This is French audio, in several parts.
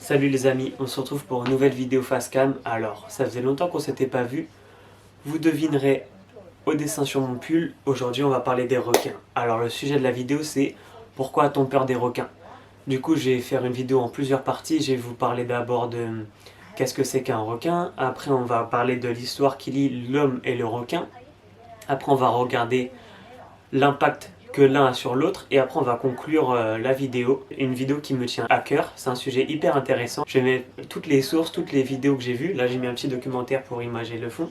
Salut les amis, on se retrouve pour une nouvelle vidéo Facecam. Alors, ça faisait longtemps qu'on s'était pas vu. Vous devinerez au dessin sur mon pull, aujourd'hui on va parler des requins. Alors le sujet de la vidéo c'est pourquoi a-t-on peur des requins? Du coup je vais faire une vidéo en plusieurs parties. Je vais vous parler d'abord de qu'est-ce que c'est qu'un requin. Après on va parler de l'histoire qui lie l'homme et le requin. Après on va regarder l'impact que l'un a sur l'autre et après on va conclure la vidéo, une vidéo qui me tient à cœur, c'est un sujet hyper intéressant. Je vais mettre toutes les sources, toutes les vidéos que j'ai vues, là j'ai mis un petit documentaire pour imager le fond.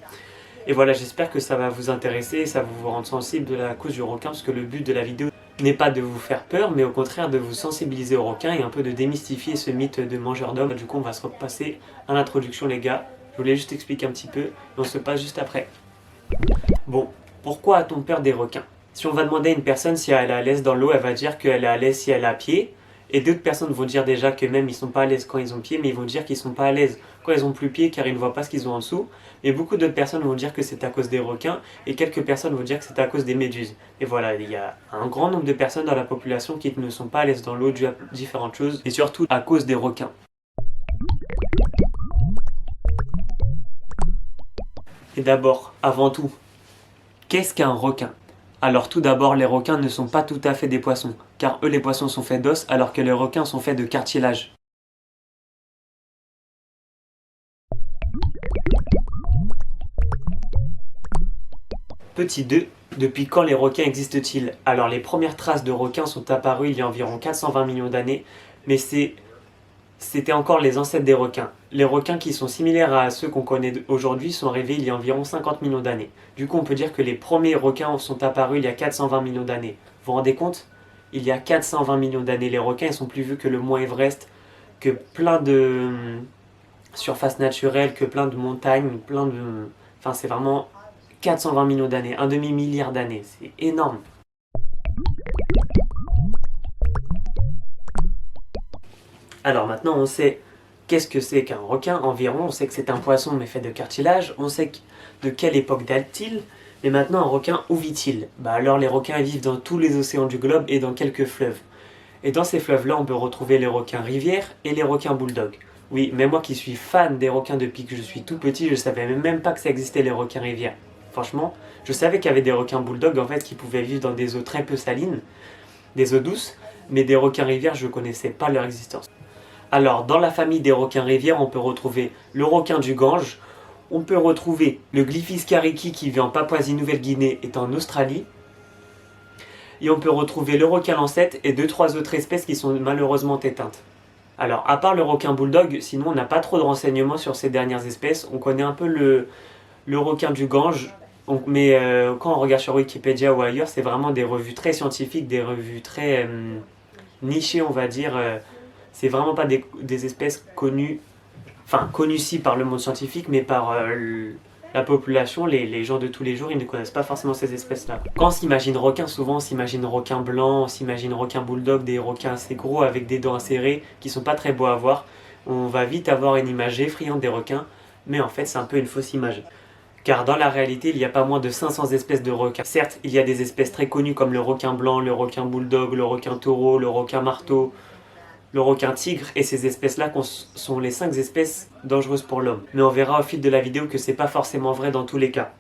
Et voilà, j'espère que ça va vous intéresser et ça va vous rendre sensible de la cause du requin, parce que le but de la vidéo n'est pas de vous faire peur, mais au contraire de vous sensibiliser au requin et un peu de démystifier ce mythe de mangeur d'hommes. Du coup on va se repasser à l'introduction les gars, je voulais juste expliquer un petit peu et on se passe juste après. Bon, pourquoi a-t-on peur des requins? Si on va demander à une personne si elle est à l'aise dans l'eau, elle va dire qu'elle est à l'aise si elle est à pied. Et d'autres personnes vont dire déjà que même ils sont pas à l'aise quand ils ont pied, mais ils vont dire qu'ils sont pas à l'aise quand ils ont plus pied car ils ne voient pas ce qu'ils ont en dessous. Et beaucoup d'autres personnes vont dire que c'est à cause des requins et quelques personnes vont dire que c'est à cause des méduses. Et voilà, il y a un grand nombre de personnes dans la population qui ne sont pas à l'aise dans l'eau dû à différentes choses et surtout à cause des requins. Et d'abord, avant tout, qu'est-ce qu'un requin? Alors tout d'abord, les requins ne sont pas tout à fait des poissons, car eux les poissons sont faits d'os alors que les requins sont faits de cartilage. Petit 2, depuis quand les requins existent-ils? Alors les premières traces de requins sont apparues il y a environ 420 millions d'années, mais c'était encore les ancêtres des requins. Les requins qui sont similaires à ceux qu'on connaît aujourd'hui sont arrivés il y a environ 50 millions d'années. Du coup on peut dire que les premiers requins sont apparus il y a 420 millions d'années. Vous vous rendez compte? Il y a 420 millions d'années, les requins ils sont plus vus que le mont Everest, que plein de surfaces naturelles, que plein de montagnes, Enfin c'est vraiment 420 millions d'années, un demi-milliard d'années, c'est énorme. Alors maintenant on sait qu'est-ce que c'est qu'un requin environ, on sait que c'est un poisson mais fait de cartilage, on sait de quelle époque date-t-il, mais maintenant un requin où vit-il? Alors les requins vivent dans tous les océans du globe et dans quelques fleuves. Et dans ces fleuves-là on peut retrouver les requins rivières et les requins bulldogs. Oui, mais moi qui suis fan des requins depuis que je suis tout petit, je savais même pas que ça existait les requins rivières. Franchement, je savais qu'il y avait des requins bulldogs en fait qui pouvaient vivre dans des eaux très peu salines, des eaux douces, mais des requins rivières je connaissais pas leur existence. Alors, dans la famille des requins rivières, on peut retrouver le requin du Gange, on peut retrouver le Glyphis cariki qui vit en Papouasie-Nouvelle-Guinée et en Australie, et on peut retrouver le requin lancette et 2-3 autres espèces qui sont malheureusement éteintes. Alors, à part le requin bulldog, sinon on n'a pas trop de renseignements sur ces dernières espèces. On connaît un peu le requin du Gange, mais quand on regarde sur Wikipédia ou ailleurs, c'est vraiment des revues très scientifiques, des revues très nichées, on va dire. C'est vraiment pas des espèces connues, enfin connues si par le monde scientifique, mais par la population, les gens de tous les jours, ils ne connaissent pas forcément ces espèces-là. Quand on s'imagine requin, souvent on s'imagine requin blanc, on s'imagine requin bulldog, des requins assez gros avec des dents acérées, qui sont pas très beaux à voir. On va vite avoir une image effrayante des requins, mais en fait c'est un peu une fausse image. Car dans la réalité, il y a pas moins de 500 espèces de requins. Certes, il y a des espèces très connues comme le requin blanc, le requin bulldog, le requin taureau, le requin marteau, le requin tigre, et ces espèces-là sont les 5 espèces dangereuses pour l'homme. Mais on verra au fil de la vidéo que c'est pas forcément vrai dans tous les cas.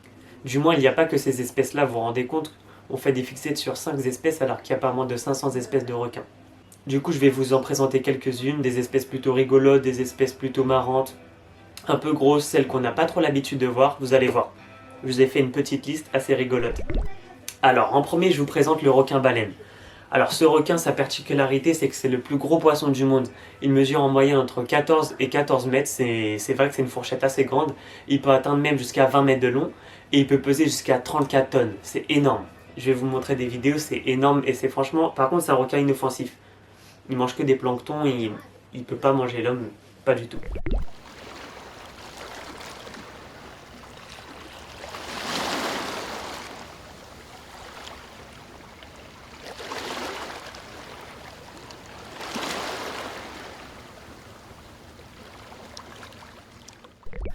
Du moins, il n'y a pas que ces espèces-là, vous vous rendez compte, on fait des fixettes sur 5 espèces alors qu'il y a pas moins de 500 espèces de requins. Du coup, je vais vous en présenter quelques-unes, des espèces plutôt rigolotes, des espèces plutôt marrantes, un peu grosses, celles qu'on n'a pas trop l'habitude de voir, vous allez voir. Je vous ai fait une petite liste assez rigolote. Alors, en premier, je vous présente le requin baleine. Alors ce requin, sa particularité, c'est que c'est le plus gros poisson du monde. Il mesure en moyenne entre 14 et 14 mètres, c'est vrai que c'est une fourchette assez grande. Il peut atteindre même jusqu'à 20 mètres de long et il peut peser jusqu'à 34 tonnes. C'est énorme. Je vais vous montrer des vidéos, c'est énorme et c'est franchement... Par contre, c'est un requin inoffensif. Il mange que des planctons et il ne peut pas manger l'homme, pas du tout.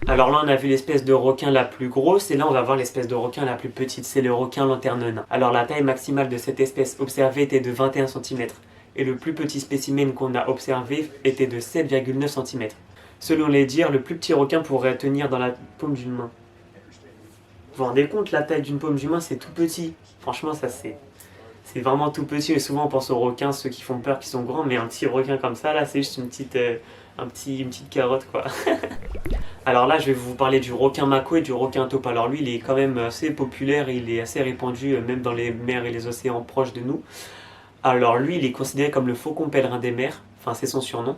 Alors là on a vu l'espèce de requin la plus grosse et là on va voir l'espèce de requin la plus petite, c'est le requin lanterne nain. Alors la taille maximale de cette espèce observée était de 21 cm et le plus petit spécimen qu'on a observé était de 7,9 cm. Selon les dires, le plus petit requin pourrait tenir dans la paume d'une main. Vous vous rendez compte, la taille d'une paume d'une main, c'est tout petit. Franchement, ça c'est vraiment tout petit. Et souvent, on pense aux requins, ceux qui font peur, qui sont grands, mais un petit requin comme ça, là, c'est juste une petite carotte, quoi. Alors là, je vais vous parler du requin mako et du requin taupe. Alors lui, il est quand même assez populaire, il est assez répandu, même dans les mers et les océans proches de nous. Alors lui, il est considéré comme le faucon pèlerin des mers, enfin c'est son surnom,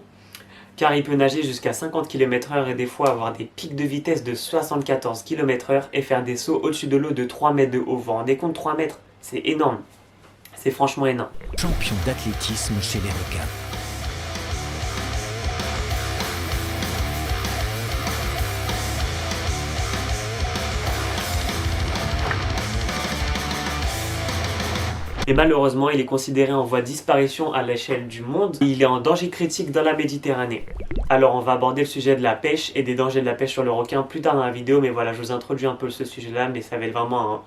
car il peut nager jusqu'à 50 km/h et des fois avoir des pics de vitesse de 74 km/h et faire des sauts au-dessus de l'eau de 3 mètres de haut. Vous vous rendez compte, 3 mètres, c'est énorme. C'est franchement énorme. Champion d'athlétisme chez les requins. Et malheureusement, il est considéré en voie de disparition à l'échelle du monde. Il est en danger critique dans la Méditerranée. Alors on va aborder le sujet de la pêche et des dangers de la pêche sur le requin plus tard dans la vidéo, mais voilà, je vous introduis un peu ce sujet-là, mais ça va être vraiment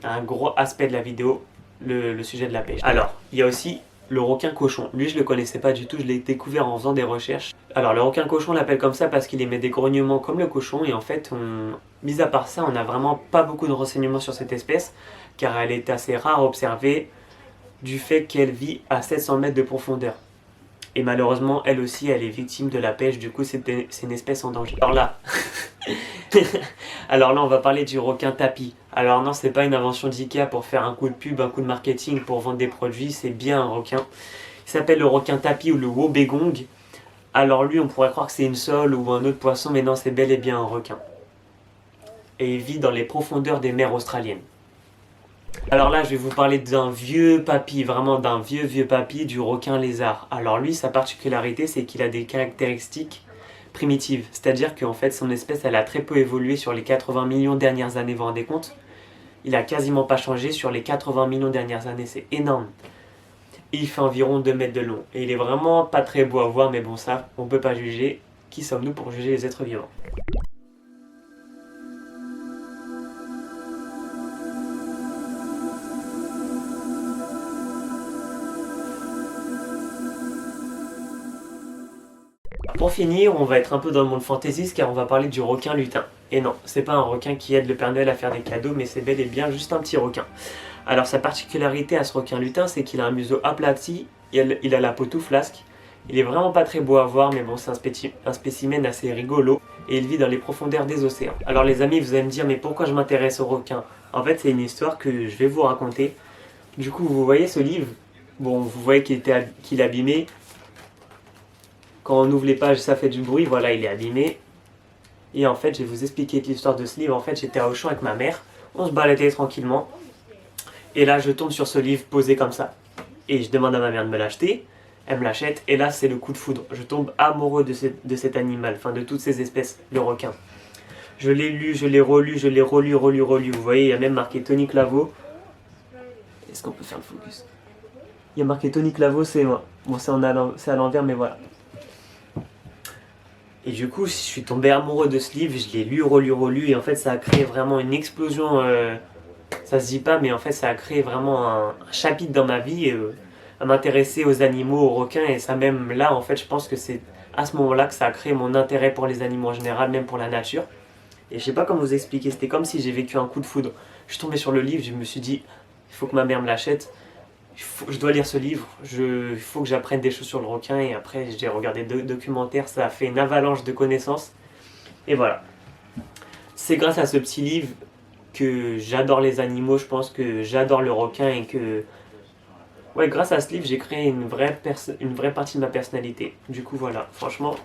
un gros aspect de la vidéo, le sujet de la pêche. Alors, il y a aussi le requin cochon. Lui, je le connaissais pas du tout, je l'ai découvert en faisant des recherches. Alors, le requin cochon, on l'appelle comme ça parce qu'il émet des grognements comme le cochon, et en fait, mis à part ça, on n'a vraiment pas beaucoup de renseignements sur cette espèce, car elle est assez rare à observer du fait qu'elle vit à 700 mètres de profondeur. Et malheureusement, elle aussi, elle est victime de la pêche, du coup, c'est une espèce en danger. Alors là, on va parler du requin tapis. Alors non, c'est pas une invention d'IKEA pour faire un coup de pub, un coup de marketing pour vendre des produits, c'est bien un requin. Il s'appelle le requin tapis ou le wobegong. Alors lui, on pourrait croire que c'est une sole ou un autre poisson, mais non, c'est bel et bien un requin. Et il vit dans les profondeurs des mers australiennes. Alors là, je vais vous parler d'un vieux papy, vraiment d'un vieux papy du requin lézard. Alors lui, sa particularité, c'est qu'il a des caractéristiques primitives. C'est-à-dire qu'en fait, son espèce, elle a très peu évolué sur les 80 millions dernières années, vous vous rendez compte? Il a quasiment pas changé sur les 80 millions dernières années, c'est énorme. Et il fait environ 2 mètres de long. Et il est vraiment pas très beau à voir, mais bon ça, on peut pas juger. Qui sommes-nous pour juger les êtres vivants? Pour finir, on va être un peu dans le monde fantaisiste car on va parler du requin lutin. Et non, c'est pas un requin qui aide le Père Noël à faire des cadeaux, mais c'est bel et bien juste un petit requin. Alors sa particularité à ce requin lutin, c'est qu'il a un museau aplati, il a la peau tout flasque, il est vraiment pas très beau à voir, mais bon c'est un spécimen assez rigolo, et il vit dans les profondeurs des océans. Alors les amis, vous allez me dire, mais pourquoi je m'intéresse au requin? En fait, c'est une histoire que je vais vous raconter. Du coup, vous voyez ce livre, bon, vous voyez qu'il est abîmé. Quand on ouvre les pages, ça fait du bruit, voilà, il est abîmé. Et en fait, je vais vous expliquer l'histoire de ce livre. En fait, j'étais à Auchan avec ma mère, on se baladait tranquillement. Et là, je tombe sur ce livre posé comme ça. Et je demande à ma mère de me l'acheter, elle me l'achète, et là, c'est le coup de foudre. Je tombe amoureux de cet animal, enfin de toutes ces espèces, le requin. Je l'ai lu, je l'ai relu, relu. Vous voyez, il y a même marqué Tony Claveau. Est-ce qu'on peut faire le focus? Il y a marqué Tony Claveau, c'est bon, c'est à l'envers, mais voilà. Et du coup, je suis tombé amoureux de ce livre, je l'ai lu, relu, et en fait, ça a créé vraiment une explosion. Ça se dit pas, mais en fait, ça a créé vraiment un chapitre dans ma vie, à m'intéresser aux animaux, aux requins, et ça même là, en fait, je pense que c'est à ce moment-là que ça a créé mon intérêt pour les animaux en général, même pour la nature. Et je sais pas comment vous expliquer, c'était comme si j'ai vécu un coup de foudre. Je suis tombé sur le livre, je me suis dit, il faut que ma mère me l'achète. Je dois lire ce livre, il faut que j'apprenne des choses sur le requin, et après j'ai regardé deux documentaires, ça a fait une avalanche de connaissances. Et voilà. C'est grâce à ce petit livre que j'adore les animaux, je pense que j'adore le requin et que... Ouais, grâce à ce livre, j'ai créé une vraie partie de ma personnalité. Du coup, voilà, franchement,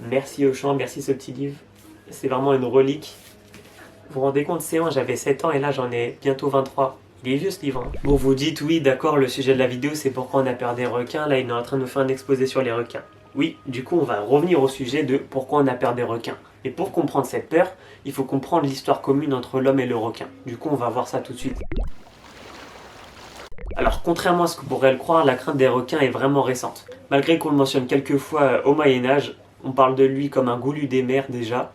merci Auchan, merci ce petit livre. C'est vraiment une relique. Vous vous rendez compte, c'est moi, j'avais 7 ans et là j'en ai bientôt 23. Il est vieux ce livre. Hein. Bon, vous dites, oui, d'accord, le sujet de la vidéo, c'est pourquoi on a peur des requins. Là, il est en train de nous faire un exposé sur les requins. Oui, du coup, on va revenir au sujet de pourquoi on a peur des requins. Et pour comprendre cette peur, il faut comprendre l'histoire commune entre l'homme et le requin. Du coup, on va voir ça tout de suite. Alors, contrairement à ce que pourrait le croire, la crainte des requins est vraiment récente. Malgré qu'on le mentionne quelques fois au Moyen-Âge, on parle de lui comme un goulu des mers déjà.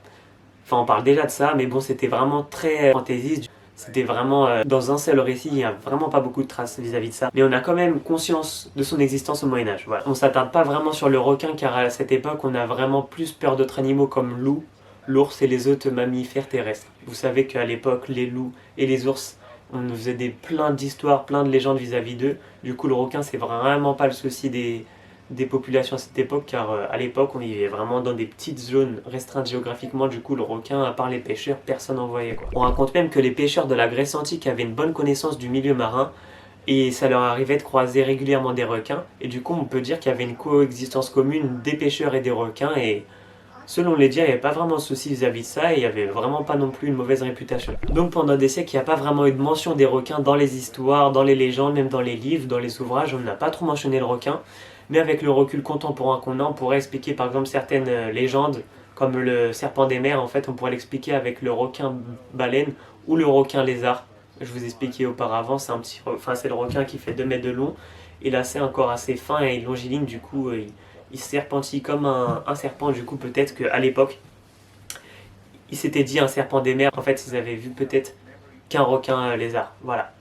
Enfin, on parle déjà de ça, mais bon, c'était vraiment très fantaisiste. C'était vraiment dans un seul récit, il n'y a vraiment pas beaucoup de traces vis-à-vis de ça. Mais on a quand même conscience de son existence au Moyen-Âge. Voilà. On s'attarde pas vraiment sur le requin car à cette époque on a vraiment plus peur d'autres animaux comme loup, l'ours et les autres mammifères terrestres. Vous savez qu'à l'époque les loups et les ours, on nous faisait plein d'histoires, plein de légendes vis-à-vis d'eux. Du coup le requin c'est vraiment pas le souci des populations à cette époque car à l'époque on vivait vraiment dans des petites zones restreintes géographiquement. Du coup le requin, à part les pêcheurs, personne n'en voyait quoi. On raconte même que les pêcheurs de la Grèce antique avaient une bonne connaissance du milieu marin et ça leur arrivait de croiser régulièrement des requins, et du coup on peut dire qu'il y avait une coexistence commune des pêcheurs et des requins, et selon les dires, il n'y avait pas vraiment de soucis vis-à-vis de ça et il n'y avait vraiment pas non plus une mauvaise réputation. Donc pendant des siècles, il n'y a pas vraiment eu de mention des requins dans les histoires, dans les légendes, même dans les livres, dans les ouvrages, on n'a pas trop mentionné le requin. Mais avec le recul contemporain qu'on a, on pourrait expliquer par exemple certaines légendes, comme le serpent des mers, en fait on pourrait l'expliquer avec le requin baleine ou le requin lézard. Je vous ai expliqué auparavant, c'est le requin qui fait 2 mètres de long, il a un corps assez fin et longiligne, du coup il serpentille comme un serpent. Du coup peut-être qu'à l'époque il s'était dit un serpent des mers, en fait ils avaient vu peut-être qu'un requin lézard, voilà.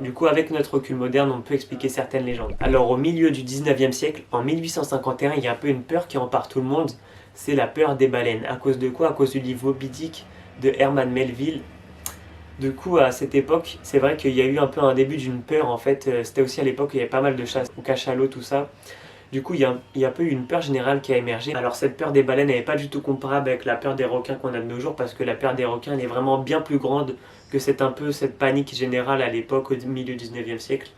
Du coup avec notre recul moderne on peut expliquer certaines légendes. Alors au milieu du 19e siècle, en 1851, il y a un peu une peur qui empare tout le monde, c'est la peur des baleines. À cause de quoi? À cause du livre Moby Dick de Herman Melville. Du coup à cette époque, c'est vrai qu'il y a eu un peu un début d'une peur en fait, c'était aussi à l'époque où il y avait pas mal de chasse au cachalot, tout ça. Du coup, il y a un peu une peur générale qui a émergé. Alors cette peur des baleines n'est pas du tout comparable avec la peur des requins qu'on a de nos jours, parce que la peur des requins elle est vraiment bien plus grande que cette panique générale à l'époque au milieu du 19e siècle.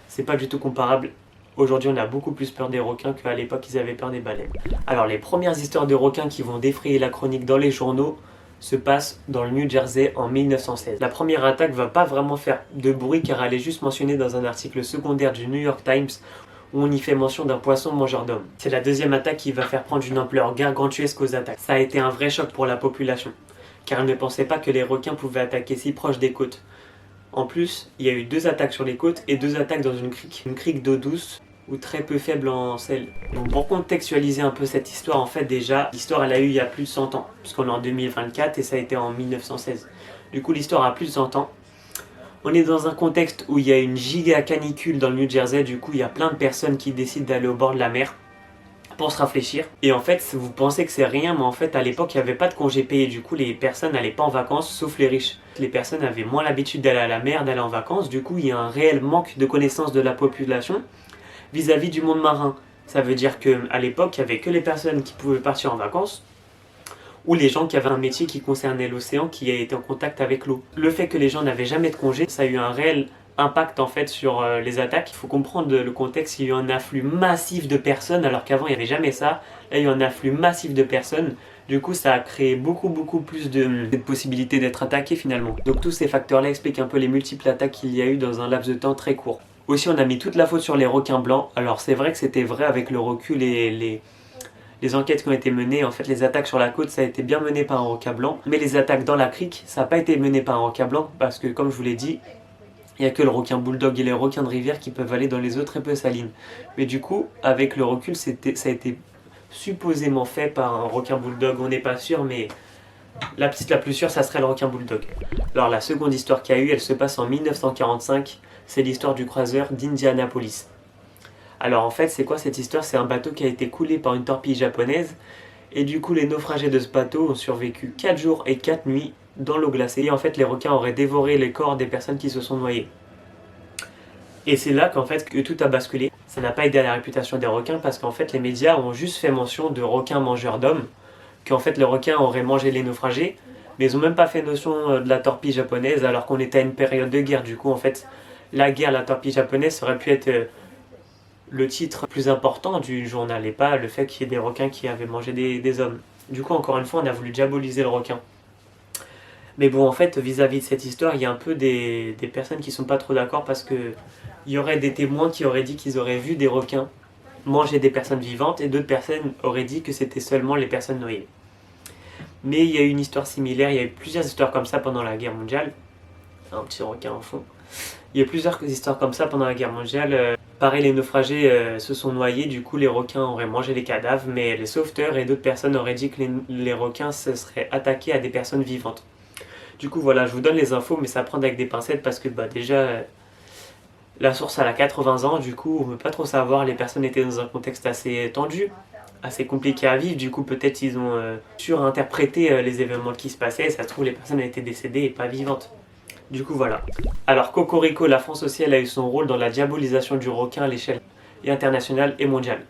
C'est pas du tout comparable. Aujourd'hui, on a beaucoup plus peur des requins qu'à l'époque ils avaient peur des baleines. Alors les premières histoires de requins qui vont défrayer la chronique dans les journaux se passent dans le New Jersey en 1916. La première attaque va pas vraiment faire de bruit car elle est juste mentionnée dans un article secondaire du New York Times où on y fait mention d'un poisson mangeur d'hommes. C'est la deuxième attaque qui va faire prendre une ampleur gargantuesque aux attaques. Ça a été un vrai choc pour la population, car elle ne pensait pas que les requins pouvaient attaquer si proche des côtes. En plus, il y a eu 2 attaques sur les côtes et 2 attaques dans une crique d'eau douce ou très peu faible en sel. Donc pour contextualiser un peu cette histoire, en fait déjà, l'histoire elle a eu il y a plus de 100 ans, puisqu'on est en 2024 et ça a été en 1916. Du coup l'histoire a plus de 100 ans. On est dans un contexte où il y a une giga canicule dans le New Jersey, du coup il y a plein de personnes qui décident d'aller au bord de la mer pour se rafraîchir. Et en fait, vous pensez que c'est rien, mais en fait à l'époque il n'y avait pas de congés payés, du coup les personnes n'allaient pas en vacances, sauf les riches. Les personnes avaient moins l'habitude d'aller à la mer, d'aller en vacances, du coup il y a un réel manque de connaissance de la population vis-à-vis du monde marin. Ça veut dire qu'à l'époque il n'y avait que les personnes qui pouvaient partir en vacances, ou les gens qui avaient un métier qui concernait l'océan, qui étaient en contact avec l'eau. Le fait que les gens n'avaient jamais de congé, ça a eu un réel impact en fait sur les attaques. Il faut comprendre le contexte, il y a eu un afflux massif de personnes, alors qu'avant il n'y avait jamais ça. Là il y a eu un afflux massif de personnes, du coup ça a créé beaucoup plus de possibilités d'être attaqué finalement. Donc tous ces facteurs là expliquent un peu les multiples attaques qu'il y a eu dans un laps de temps très court. Aussi on a mis toute la faute sur les requins blancs. Alors c'est vrai que c'était vrai avec le recul et les enquêtes qui ont été menées, en fait les attaques sur la côte ça a été bien mené par un requin blanc, mais les attaques dans la crique ça n'a pas été mené par un requin blanc, parce que comme je vous l'ai dit, il n'y a que le requin bulldog et les requins de rivière qui peuvent aller dans les eaux très peu salines. Mais du coup, avec le recul, ça a été supposément fait par un requin bulldog, on n'est pas sûr, mais la piste la plus sûre ça serait le requin bulldog. Alors la seconde histoire qu'il y a eu, elle se passe en 1945, c'est l'histoire du croiseur d'Indianapolis. Alors en fait c'est quoi cette histoire? C'est un bateau qui a été coulé par une torpille japonaise, et du coup les naufragés de ce bateau ont survécu 4 jours et 4 nuits dans l'eau glacée, et en fait les requins auraient dévoré les corps des personnes qui se sont noyées. Et c'est là qu'en fait que tout a basculé. Ça n'a pas aidé à la réputation des requins, parce qu'en fait les médias ont juste fait mention de requins mangeurs d'hommes, qu'en fait les requins auraient mangé les naufragés, mais ils n'ont même pas fait notion de la torpille japonaise alors qu'on était à une période de guerre. Du coup en fait la guerre, la torpille japonaise aurait pu être le titre plus important du journal, et pas le fait qu'il y ait des requins qui avaient mangé des hommes. Du coup encore une fois on a voulu diaboliser le requin. Mais bon en fait vis-à-vis de cette histoire il y a un peu des personnes qui sont pas trop d'accord, parce que il y aurait des témoins qui auraient dit qu'ils auraient vu des requins manger des personnes vivantes, et d'autres personnes auraient dit que c'était seulement les personnes noyées. Mais il y a eu une histoire similaire, il y a eu plusieurs histoires comme ça pendant la guerre mondiale. Un petit requin en fond. Il y a plusieurs histoires comme ça pendant la guerre mondiale. Pareil, les naufragés se sont noyés, du coup les requins auraient mangé les cadavres, mais les sauveteurs et d'autres personnes auraient dit que les requins se seraient attaqués à des personnes vivantes. Du coup voilà, je vous donne les infos, mais ça prend avec des pincettes parce que bah déjà la source elle a 80 ans, du coup on ne peut pas trop savoir, les personnes étaient dans un contexte assez tendu, assez compliqué à vivre, du coup peut-être ils ont surinterprété les événements qui se passaient, et ça se trouve les personnes étaient décédées et pas vivantes. Du coup voilà. Alors Cocorico, la France aussi elle a eu son rôle dans la diabolisation du requin à l'échelle internationale et mondiale.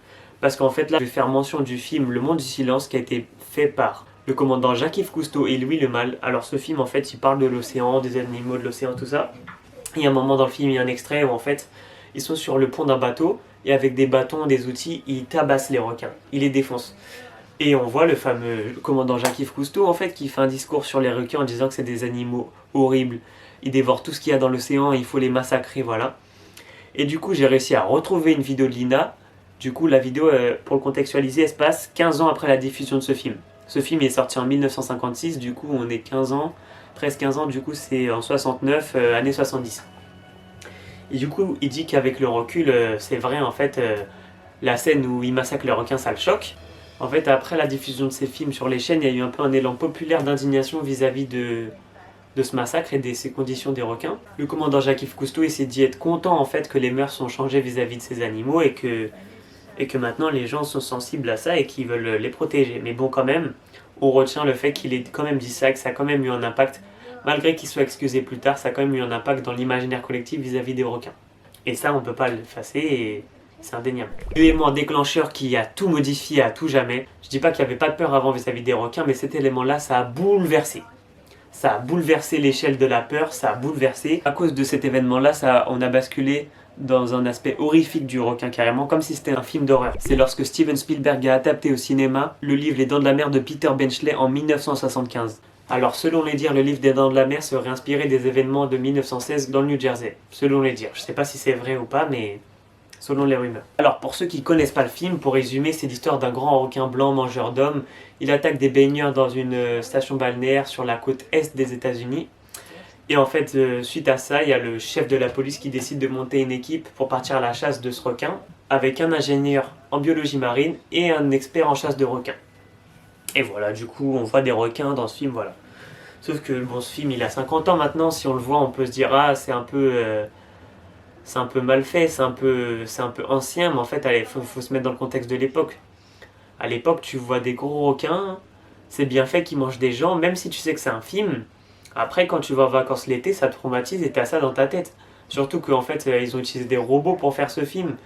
Parce qu'en fait là je vais faire mention du film Le Monde du Silence qui a été fait par le commandant Jacques-Yves Cousteau et Louis Lemal. Alors ce film en fait il parle de l'océan, des animaux de l'océan, tout ça. Il y a un moment dans le film, il y a un extrait où en fait ils sont sur le pont d'un bateau et avec des bâtons, des outils, ils tabassent les requins, ils les défoncent. Et on voit le fameux commandant Jacques-Yves Cousteau en fait qui fait un discours sur les requins en disant que c'est des animaux horribles, ils dévorent tout ce qu'il y a dans l'océan, il faut les massacrer, voilà. Et du coup j'ai réussi à retrouver une vidéo de Lina. Du coup la vidéo, pour le contextualiser, elle se passe 15 ans après la diffusion de ce film. Ce film est sorti en 1956, du coup on est 15 ans, 13-15 ans, du coup c'est en 69, années 70. Et du coup il dit qu'avec le recul, c'est vrai en fait, la scène où il massacre le requin ça le choque. En fait après la diffusion de ces films sur les chaînes, il y a eu un peu un élan populaire d'indignation vis-à-vis de ce massacre et de ces conditions des requins. Le commandant Jacques-Yves Cousteau il s'est dit être content en fait que les mœurs ont changé vis-à-vis de ces animaux et que maintenant les gens sont sensibles à ça et qu'ils veulent les protéger. Mais bon quand même, on retient le fait qu'il ait quand même dit ça, que ça a quand même eu un impact, malgré qu'il soit excusé plus tard, ça a quand même eu un impact dans l'imaginaire collectif vis-à-vis des requins. Et ça on peut pas l'effacer et c'est indéniable. L'élément déclencheur qui a tout modifié à tout jamais, je dis pas qu'il n'y avait pas de peur avant vis-à-vis des requins, mais cet élément là ça a bouleversé. Ça a bouleversé l'échelle de la peur, ça a bouleversé. À cause de cet événement-là, on a basculé dans un aspect horrifique du requin carrément, comme si c'était un film d'horreur. C'est lorsque Steven Spielberg a adapté au cinéma le livre Les Dents de la Mer de Peter Benchley en 1975. Alors selon les dires, le livre des Dents de la Mer serait inspiré des événements de 1916 dans le New Jersey. Selon les dires, je sais pas si c'est vrai ou pas, mais selon les rumeurs. Alors pour ceux qui connaissent pas le film, pour résumer, c'est l'histoire d'un grand requin blanc mangeur d'hommes. Il attaque des baigneurs dans une station balnéaire sur la côte est des États-Unis. Et en fait, suite à ça, il y a le chef de la police qui décide de monter une équipe pour partir à la chasse de ce requin, avec un ingénieur en biologie marine et un expert en chasse de requins. Et voilà, du coup, on voit des requins dans ce film, voilà. Sauf que bon, ce film, il a 50 ans maintenant, si on le voit, on peut se dire, ah, c'est un peu mal fait, c'est un peu ancien, mais en fait, il faut se mettre dans le contexte de l'époque. À l'époque, tu vois des gros requins, c'est bien fait qu'ils mangent des gens, même si tu sais que c'est un film. Après, quand tu vas en vacances l'été, ça te traumatise et t'as ça dans ta tête. Surtout qu'en fait, ils ont utilisé des robots pour faire ce film.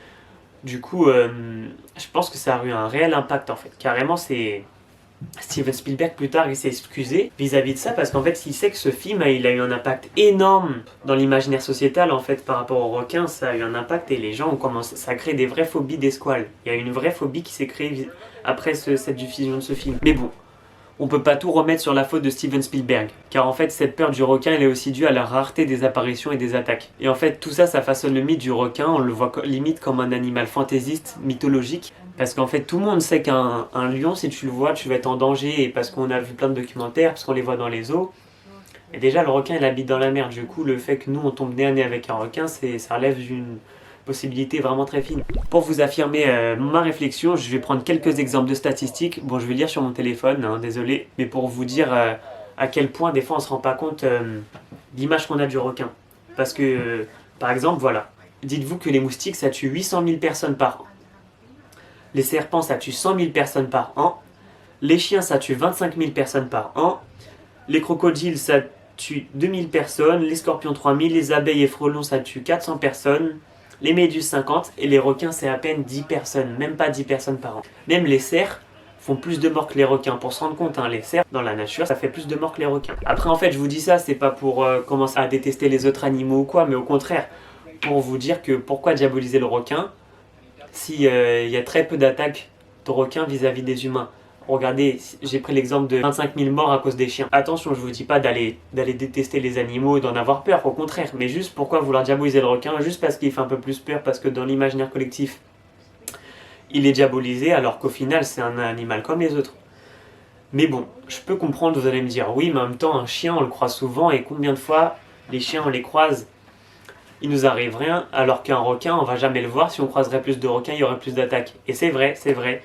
Du coup, je pense que ça a eu un réel impact en fait. Carrément, c'est Steven Spielberg plus tard, il s'est excusé vis-à-vis de ça parce qu'en fait, il sait que ce film, il a eu un impact énorme dans l'imaginaire sociétal en fait par rapport aux requins. Ça a eu un impact et les gens ont commencé, ça a créé des vraies phobies des squales. Il y a une vraie phobie qui s'est créée après cette diffusion de ce film. Mais bon, on peut pas tout remettre sur la faute de Steven Spielberg, car en fait cette peur du requin elle est aussi due à la rareté des apparitions et des attaques. Et en fait tout ça, ça façonne le mythe du requin, on le voit limite comme un animal fantaisiste, mythologique, parce qu'en fait tout le monde sait qu'un lion, si tu le vois, tu vas être en danger, et parce qu'on a vu plein de documentaires, parce qu'on les voit dans les eaux. Et déjà le requin il habite dans la mer, du coup le fait que nous on tombe nez à nez avec un requin, ça relève d'une possibilité vraiment très fine. Pour vous affirmer ma réflexion, je vais prendre quelques exemples de statistiques. Bon, je vais lire sur mon téléphone, hein, désolé, mais pour vous dire à quel point des fois on se rend pas compte de l'image qu'on a du requin. Parce que, par exemple, voilà, dites-vous que les moustiques ça tue 800 000 personnes par an. Les serpents ça tue 100 000 personnes par an. Les chiens ça tue 25 000 personnes par an. Les crocodiles ça tue 2000 personnes. Les scorpions 3000. Les abeilles et frelons ça tue 400 personnes. Les méduses 50 et les requins c'est à peine 10 personnes, même pas 10 personnes par an. Même les cerfs font plus de morts que les requins. Pour se rendre compte, hein, les cerfs dans la nature ça fait plus de morts que les requins. Après en fait je vous dis ça, c'est pas pour commencer à détester les autres animaux ou quoi, mais au contraire pour vous dire que pourquoi diaboliser le requin si y a très peu d'attaques de requins vis-à-vis des humains. Regardez, j'ai pris l'exemple de 25 000 morts à cause des chiens. Attention, je vous dis pas d'aller détester les animaux, d'en avoir peur, au contraire. Mais juste pourquoi vouloir diaboliser le requin? Juste parce qu'il fait un peu plus peur, parce que dans l'imaginaire collectif, il est diabolisé, alors qu'au final, c'est un animal comme les autres. Mais bon, je peux comprendre, vous allez me dire, oui, mais en même temps, un chien, on le croise souvent, et combien de fois les chiens, on les croise, il nous arrive rien, alors qu'un requin, on va jamais le voir. Si on croiserait plus de requins, il y aurait plus d'attaques. Et c'est vrai, c'est vrai.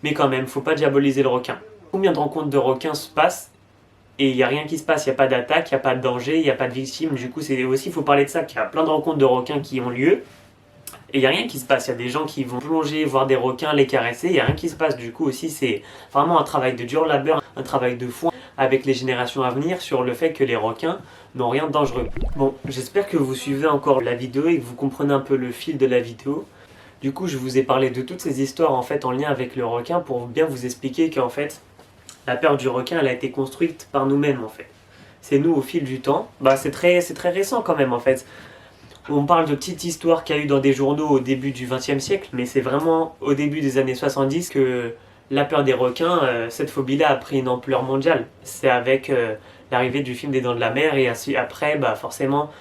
Mais quand même, faut pas diaboliser le requin. Combien de rencontres de requins se passent et il n'y a rien qui se passe, il n'y a pas d'attaque, il n'y a pas de danger, il n'y a pas de victime. Du coup, c'est aussi, il faut parler de ça, qu'il y a plein de rencontres de requins qui ont lieu. Et il n'y a rien qui se passe, il y a des gens qui vont plonger, voir des requins, les caresser, il n'y a rien qui se passe. Du coup aussi c'est vraiment un travail de dur labeur, un travail de fond avec les générations à venir sur le fait que les requins n'ont rien de dangereux. Bon, j'espère que vous suivez encore la vidéo et que vous comprenez un peu le fil de la vidéo. Du coup je vous ai parlé de toutes ces histoires en fait en lien avec le requin pour bien vous expliquer qu'en fait la peur du requin elle a été construite par nous-mêmes en fait. C'est nous au fil du temps, c'est très récent quand même en fait. On parle de petites histoires qu'il y a eu dans des journaux au début du XXe siècle, mais c'est vraiment au début des années 70 que la peur des requins, cette phobie-là a pris une ampleur mondiale. C'est avec l'arrivée du film des Dents de la Mer et après, forcément,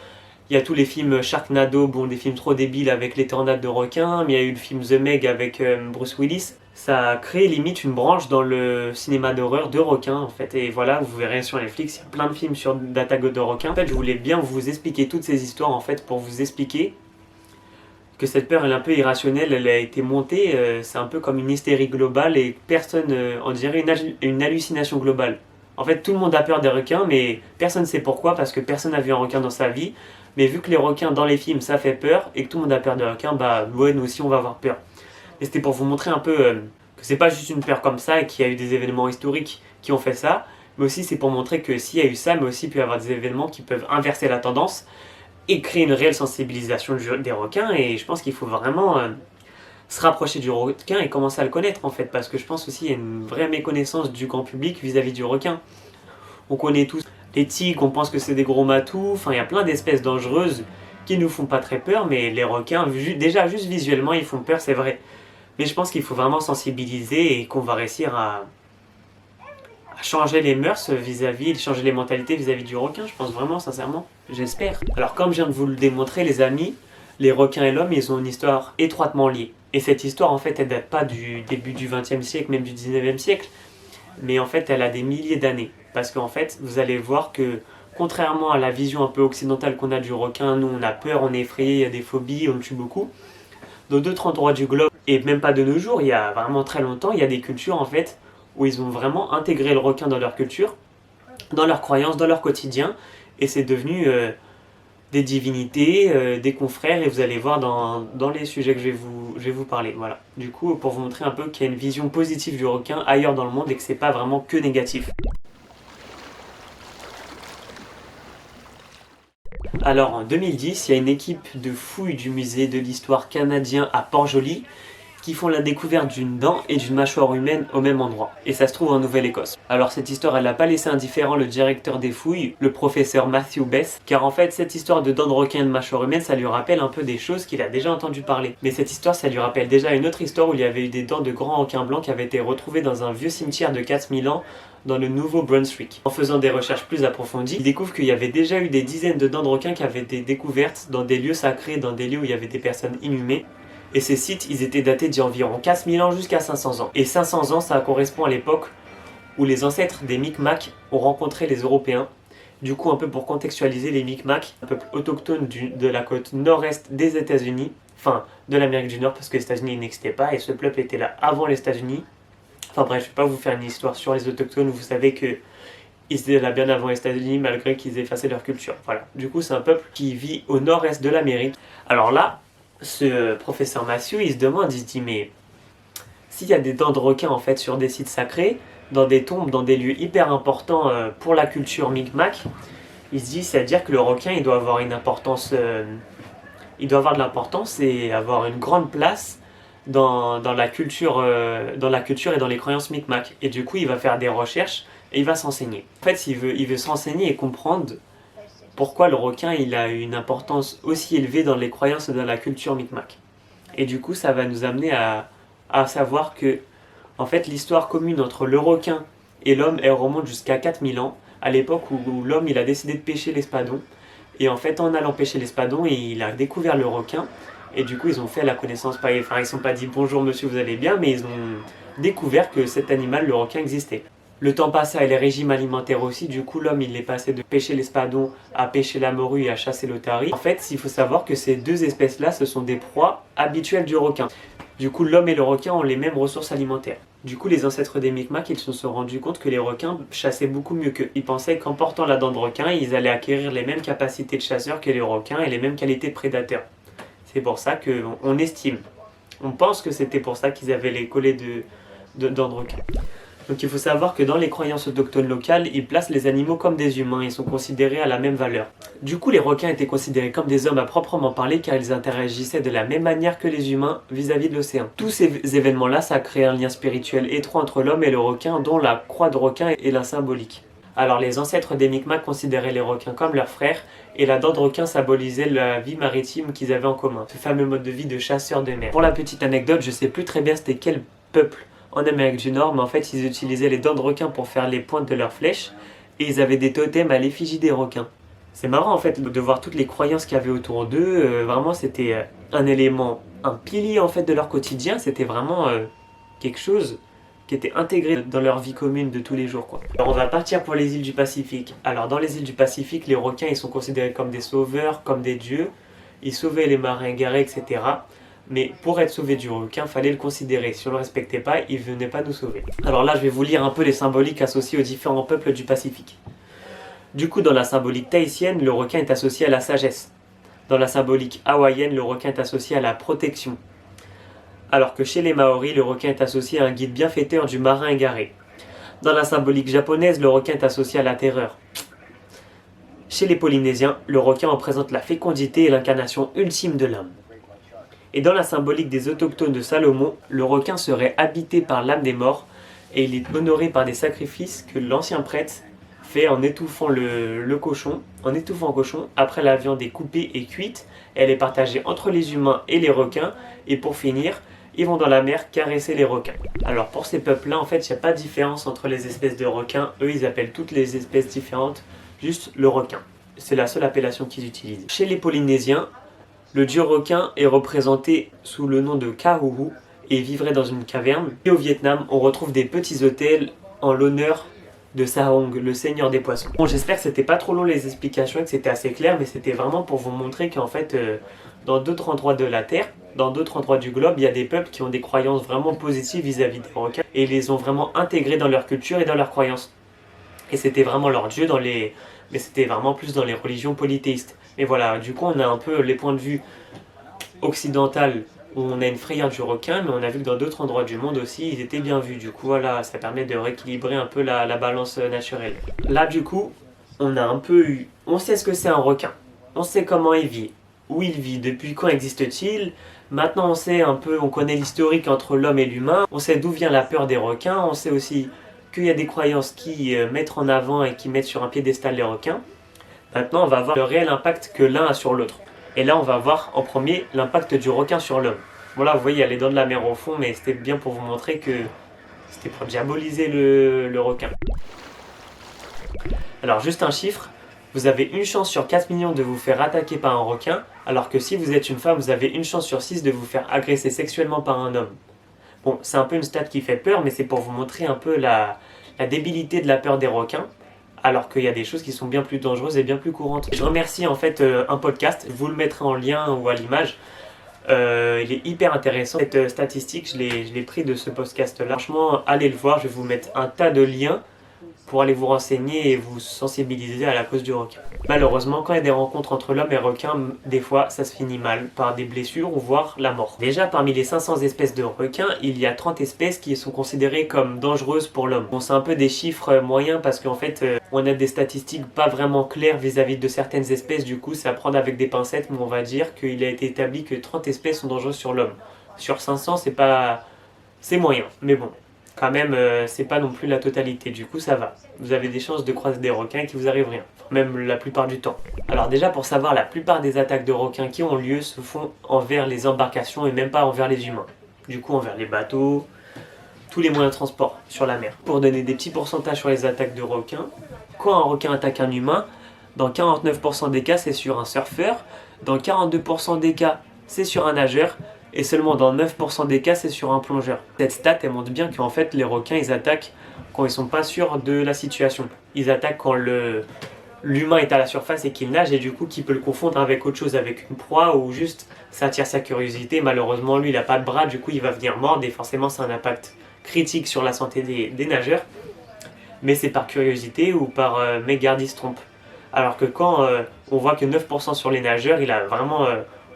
il y a tous les films Sharknado, des films trop débiles avec les tornades de requins, mais il y a eu le film The Meg avec Bruce Willis. Ça a créé limite une branche dans le cinéma d'horreur de requins en fait, et voilà, vous verrez sur Netflix, il y a plein de films d'attaques de requins. En fait, je voulais bien vous expliquer toutes ces histoires en fait pour vous expliquer que cette peur elle est un peu irrationnelle, elle a été montée, c'est un peu comme une hystérie globale et personne, on dirait une hallucination globale. En fait, tout le monde a peur des requins, mais personne ne sait pourquoi, parce que personne n'a vu un requin dans sa vie. Mais vu que les requins dans les films ça fait peur et que tout le monde a peur des requins, ouais, nous aussi on va avoir peur. Et c'était pour vous montrer un peu que c'est pas juste une peur comme ça et qu'il y a eu des événements historiques qui ont fait ça, mais aussi c'est pour montrer que s'il y a eu ça, mais aussi il peut y avoir des événements qui peuvent inverser la tendance et créer une réelle sensibilisation des requins. Et je pense qu'il faut vraiment se rapprocher du requin et commencer à le connaître en fait, parce que je pense aussi qu'il y a une vraie méconnaissance du grand public vis-à-vis du requin. On connaît tous les tigres, on pense que c'est des gros matous, enfin il y a plein d'espèces dangereuses qui nous font pas très peur, mais les requins, déjà juste visuellement ils font peur, c'est vrai. Mais je pense qu'il faut vraiment sensibiliser et qu'on va réussir à changer les mœurs changer les mentalités vis-à-vis du requin, je pense vraiment, sincèrement, j'espère. Alors comme je viens de vous le démontrer les amis, les requins et l'homme, ils ont une histoire étroitement liée. Et cette histoire en fait, elle date pas du début du XXe siècle, même du XIXe siècle, mais en fait elle a des milliers d'années. Parce qu'en fait, vous allez voir que contrairement à la vision un peu occidentale qu'on a du requin, nous on a peur, on est effrayé, il y a des phobies, on le tue beaucoup. Dans d'autres endroits du globe, et même pas de nos jours, il y a vraiment très longtemps, il y a des cultures en fait où ils ont vraiment intégré le requin dans leur culture, dans leurs croyances, dans leur quotidien, et c'est devenu des divinités, des confrères, et vous allez voir dans les sujets que je vais vous parler. Voilà. Du coup, pour vous montrer un peu qu'il y a une vision positive du requin ailleurs dans le monde et que c'est pas vraiment que négatif. Alors en 2010, il y a une équipe de fouilles du musée de l'histoire canadien à Port-Joli qui font la découverte d'une dent et d'une mâchoire humaine au même endroit. Et ça se trouve en Nouvelle-Écosse. Alors cette histoire, elle n'a pas laissé indifférent le directeur des fouilles, le professeur Matthew Bess, car en fait cette histoire de dents de requin et de mâchoire humaine, ça lui rappelle un peu des choses qu'il a déjà entendu parler. Mais cette histoire, ça lui rappelle déjà une autre histoire où il y avait eu des dents de grands requins blancs qui avaient été retrouvées dans un vieux cimetière de 4000 ans dans le Nouveau-Brunswick. En faisant des recherches plus approfondies, il découvre qu'il y avait déjà eu des dizaines de dents de requins qui avaient été découvertes dans des lieux sacrés, dans des lieux où il y avait des personnes inhumées. Et ces sites, ils étaient datés d'il y a environ 4000 ans jusqu'à 500 ans. Et 500 ans, ça correspond à l'époque où les ancêtres des Micmacs ont rencontré les Européens. Du coup, un peu pour contextualiser, les Micmacs, un peuple autochtone de la côte nord-est des États-Unis, enfin de l'Amérique du Nord, parce que les États-Unis n'existaient pas, et ce peuple était là avant les États-Unis. Enfin bref, je ne vais pas vous faire une histoire sur les autochtones, vous savez que ils étaient là bien avant les États-Unis malgré qu'ils effaçaient leur culture. Voilà. Du coup, c'est un peuple qui vit au nord-est de l'Amérique. Alors là, ce professeur Matthew, il se demande, il se dit, mais s'il y a des dents de requin en fait sur des sites sacrés, dans des tombes, dans des lieux hyper importants pour la culture Micmac, il se dit, c'est-à-dire que le requin, il doit avoir une importance, il doit avoir de l'importance et avoir une grande place dans la culture et dans les croyances Micmac. Et du coup, il va faire des recherches et il va s'enseigner. En fait, il veut se renseigner et comprendre pourquoi le requin il a une importance aussi élevée dans les croyances et dans la culture Micmac. Et du coup, ça va nous amener à savoir que en fait, l'histoire commune entre le requin et l'homme, elle remonte jusqu'à 4000 ans, à l'époque où l'homme il a décidé de pêcher l'espadon. Et en fait, en allant pêcher l'espadon, il a découvert le requin. Et du coup, ils ont fait la connaissance, enfin, ils ne sont pas dit bonjour monsieur, vous allez bien, mais ils ont découvert que cet animal, le requin, existait. Le temps passé et les régimes alimentaires aussi, du coup l'homme il est passé de pêcher l'espadon à pêcher la morue et à chasser l'otarie. En fait, il faut savoir que ces deux espèces-là, ce sont des proies habituelles du requin. Du coup, l'homme et le requin ont les mêmes ressources alimentaires. Du coup, les ancêtres des Micmacs, ils se sont rendus compte que les requins chassaient beaucoup mieux qu'eux. Ils pensaient qu'en portant la dent de requin, ils allaient acquérir les mêmes capacités de chasseurs que les requins et les mêmes qualités de prédateurs. C'est pour ça qu'on estime, on pense que c'était pour ça qu'ils avaient les collets de dents de requin. Donc il faut savoir que dans les croyances autochtones locales, ils placent les animaux comme des humains, ils sont considérés à la même valeur. Du coup, les requins étaient considérés comme des hommes à proprement parler car ils interagissaient de la même manière que les humains vis-à-vis de l'océan. Tous ces événements-là, ça a créé un lien spirituel étroit entre l'homme et le requin, dont la croix de requin est la symbolique. Alors les ancêtres des Micmacs considéraient les requins comme leurs frères, et la dent de requin symbolisait la vie maritime qu'ils avaient en commun, ce fameux mode de vie de chasseurs de mer. Pour la petite anecdote, je sais plus très bien c'était quel peuple en Amérique du Nord, mais en fait ils utilisaient les dents de requin pour faire les pointes de leurs flèches, et ils avaient des totems à l'effigie des requins. C'est marrant en fait de voir toutes les croyances qu'il y avait autour d'eux, vraiment c'était un élément, un pilier en fait de leur quotidien, c'était vraiment quelque chose qui était intégré dans leur vie commune de tous les jours, quoi. Alors on va partir pour les îles du Pacifique. Alors dans les îles du Pacifique, les requins ils sont considérés comme des sauveurs, comme des dieux, ils sauvaient les marins égarés, etc. Mais pour être sauvé du requin, fallait le considérer. Si on ne le respectait pas, il ne venait pas nous sauver. Alors là, je vais vous lire un peu les symboliques associées aux différents peuples du Pacifique. Du coup, dans la symbolique tahitienne, le requin est associé à la sagesse. Dans la symbolique hawaïenne, le requin est associé à la protection. Alors que chez les Maoris, le requin est associé à un guide bienfaiteur du marin égaré. Dans la symbolique japonaise, le requin est associé à la terreur. Chez les Polynésiens, le requin représente la fécondité et l'incarnation ultime de l'âme. Et dans la symbolique des autochtones de Salomon, le requin serait habité par l'âme des morts et il est honoré par des sacrifices que l'ancien prêtre fait en étouffant le cochon. En étouffant le cochon, après la viande est coupée et cuite, elle est partagée entre les humains et les requins. Et pour finir, ils vont dans la mer caresser les requins. Alors pour ces peuples-là, en fait, il n'y a pas de différence entre les espèces de requins. Eux, ils appellent toutes les espèces différentes juste le requin. C'est la seule appellation qu'ils utilisent. Chez les Polynésiens, le dieu requin est représenté sous le nom de Kahuhu et vivrait dans une caverne. Et au Vietnam, on retrouve des petits hôtels en l'honneur de Sahong, le seigneur des poissons. Bon, j'espère que c'était pas trop long les explications et que c'était assez clair, mais c'était vraiment pour vous montrer qu'en fait, dans d'autres endroits de la Terre, dans d'autres endroits du globe, il y a des peuples qui ont des croyances vraiment positives vis-à-vis des requins et ils les ont vraiment intégrés dans leur culture et dans leurs croyances. Et c'était vraiment leur dieu mais c'était vraiment plus dans les religions polythéistes. Et voilà, du coup, on a un peu les points de vue occidentaux où on a une frayeur du requin, mais on a vu que dans d'autres endroits du monde aussi, ils étaient bien vus. Du coup, voilà, ça permet de rééquilibrer un peu la balance naturelle. Là, du coup, on sait ce que c'est un requin. On sait comment il vit, où il vit, depuis quand existe-t-il. Maintenant, on connaît l'historique entre l'homme et l'humain. On sait d'où vient la peur des requins. On sait aussi qu'il y a des croyances qui mettent en avant et qui mettent sur un piédestal les requins. Maintenant, on va voir le réel impact que l'un a sur l'autre. Et là, on va voir en premier l'impact du requin sur l'homme. Voilà, vous voyez, il y a les dents de la mer au fond, mais c'était bien pour vous montrer que c'était pour diaboliser le requin. Alors, juste un chiffre, vous avez une chance sur 4 millions de vous faire attaquer par un requin, alors que si vous êtes une femme, vous avez une chance sur 6 de vous faire agresser sexuellement par un homme. Bon, c'est un peu une stat qui fait peur, mais c'est pour vous montrer un peu la débilité de la peur des requins. Alors qu'il y a des choses qui sont bien plus dangereuses et bien plus courantes. Je remercie en fait un podcast, je vous le mettrai en lien ou à l'image. Il est hyper intéressant. Cette statistique, je l'ai pris de ce podcast-là. Franchement, allez le voir, je vais vous mettre un tas de liens pour aller vous renseigner et vous sensibiliser à la cause du requin. Malheureusement, quand il y a des rencontres entre l'homme et le requin, des fois, ça se finit mal, par des blessures ou voire la mort. Déjà, parmi les 500 espèces de requins, il y a 30 espèces qui sont considérées comme dangereuses pour l'homme. Bon, c'est un peu des chiffres moyens parce qu'en fait, on a des statistiques pas vraiment claires vis-à-vis de certaines espèces, du coup, c'est à prendre avec des pincettes, mais on va dire qu'il a été établi que 30 espèces sont dangereuses sur l'homme. Sur 500, c'est moyen, mais bon. Quand même, c'est pas non plus la totalité, du coup ça va. Vous avez des chances de croiser des requins qui vous arrivent rien, même la plupart du temps. Alors déjà pour savoir, la plupart des attaques de requins qui ont lieu se font envers les embarcations et même pas envers les humains. Du coup envers les bateaux, tous les moyens de transport sur la mer. Pour donner des petits pourcentages sur les attaques de requins, quand un requin attaque un humain, dans 49% des cas c'est sur un surfeur, dans 42% des cas c'est sur un nageur, et seulement dans 9% des cas, c'est sur un plongeur. Cette stat, elle montre bien qu'en fait, les requins, ils attaquent quand ils sont pas sûrs de la situation. Ils attaquent quand l'humain est à la surface et qu'il nage et du coup qui peut le confondre avec autre chose, avec une proie ou juste ça attire sa curiosité. Malheureusement lui il n'a pas de bras, du coup il va venir mordre et forcément c'est un impact critique sur la santé des nageurs. Mais c'est par curiosité ou par mégarde il se trompe. Alors que quand on voit que 9% sur les nageurs, il a vraiment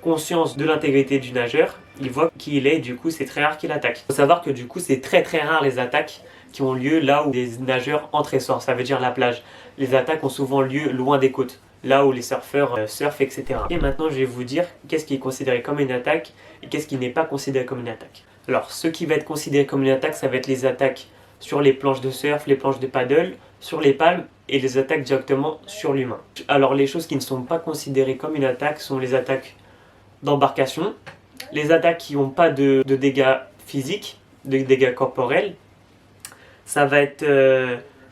conscience de l'intégrité du nageur, il voit qui il est, du coup c'est très rare qu'il attaque. Il faut savoir que du coup c'est très très rare les attaques qui ont lieu là où des nageurs entrent et sortent, ça veut dire la plage. Les attaques ont souvent lieu loin des côtes, là où les surfeurs surfent, etc. Et maintenant je vais vous dire qu'est-ce qui est considéré comme une attaque et qu'est-ce qui n'est pas considéré comme une attaque. Alors ce qui va être considéré comme une attaque, ça va être les attaques sur les planches de surf, les planches de paddle, sur les palmes et les attaques directement sur l'humain. Alors les choses qui ne sont pas considérées comme une attaque sont les attaques d'embarcation, les attaques qui n'ont pas de dégâts physiques, de dégâts corporels. Ça va être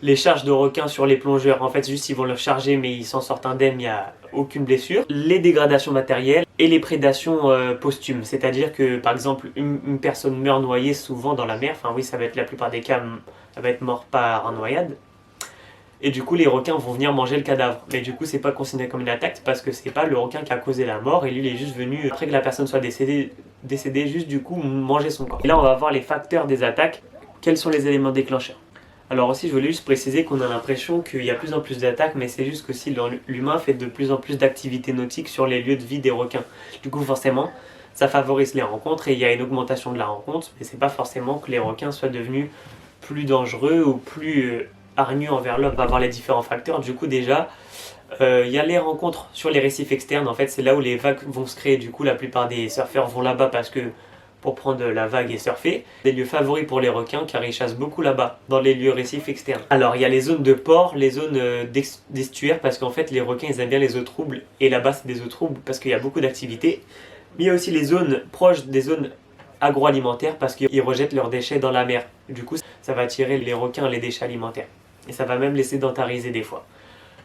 les charges de requins sur les plongeurs. En fait, juste ils vont le charger mais ils s'en sortent indemnes, il n'y a aucune blessure. Les dégradations matérielles et les prédations posthumes. C'est-à-dire que par exemple une personne meurt noyée souvent dans la mer. Enfin oui, ça va être la plupart des cas, elle va être morte par noyade. Et du coup les requins vont venir manger le cadavre. Mais du coup c'est pas considéré comme une attaque parce que c'est pas le requin qui a causé la mort et lui il est juste venu après que la personne soit décédée juste du coup manger son corps. Et là on va voir les facteurs des attaques. Quels sont les éléments déclencheurs? Alors aussi je voulais juste préciser qu'on a l'impression qu'il y a plus en plus d'attaques, mais c'est juste que si l'humain fait de plus en plus d'activités nautiques sur les lieux de vie des requins. Du coup forcément ça favorise les rencontres et il y a une augmentation de la rencontre, mais c'est pas forcément que les requins soient devenus plus dangereux ou plus hargneux envers l'homme. On va voir les différents facteurs. Du coup déjà il y a les rencontres sur les récifs externes. En fait c'est là où les vagues vont se créer. Du coup la plupart des surfeurs vont là-bas parce que pour prendre la vague et surfer. Des lieux favoris pour les requins car ils chassent beaucoup là-bas, dans les lieux récifs externes. Alors il y a les zones de port, les zones d'estuaire parce qu'en fait les requins ils aiment bien les eaux troubles et là-bas c'est des eaux troubles parce qu'il y a beaucoup d'activités. Mais il y a aussi les zones proches des zones agroalimentaires parce qu'ils rejettent leurs déchets dans la mer. Du coup ça va attirer les requins, les déchets alimentaires. Et ça va même les sédentariser des fois.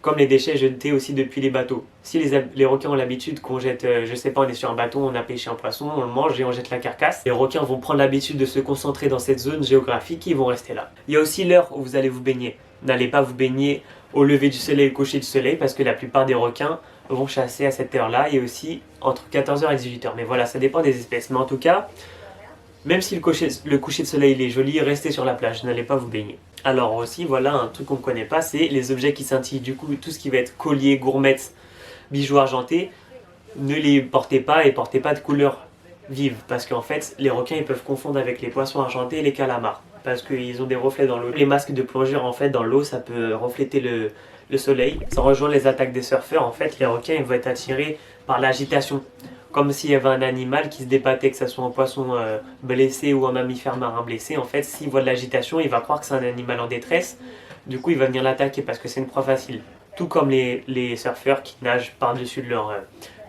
Comme les déchets jetés aussi depuis les bateaux. Si les requins ont l'habitude qu'on jette, je sais pas, on est sur un bateau, on a pêché un poisson, on le mange et on jette la carcasse, les requins vont prendre l'habitude de se concentrer dans cette zone géographique et ils vont rester là. Il y a aussi l'heure où vous allez vous baigner. N'allez pas vous baigner au lever du soleil et au coucher du soleil parce que la plupart des requins vont chasser à cette heure-là et aussi entre 14h et 18h. Mais voilà, ça dépend des espèces. Mais en tout cas, même si le coucher de soleil est joli, restez sur la plage, n'allez pas vous baigner. Alors aussi, voilà un truc qu'on ne connaît pas, c'est les objets qui scintillent. Du coup, tout ce qui va être collier, gourmettes, bijoux argentés, ne les portez pas et portez pas de couleur vive. Parce qu'en fait, les requins ils peuvent confondre avec les poissons argentés et les calamars. Parce qu'ils ont des reflets dans l'eau. Les masques de plongeurs, en fait, dans l'eau, ça peut refléter le soleil. Ça rejoint les attaques des surfeurs. En fait, les requins ils vont être attirés par l'agitation. Comme s'il y avait un animal qui se débattait, que ce soit un poisson blessé ou un mammifère marin blessé. En fait, s'il voit de l'agitation, il va croire que c'est un animal en détresse. Du coup, il va venir l'attaquer parce que c'est une proie facile. Tout comme les surfeurs qui nagent par-dessus de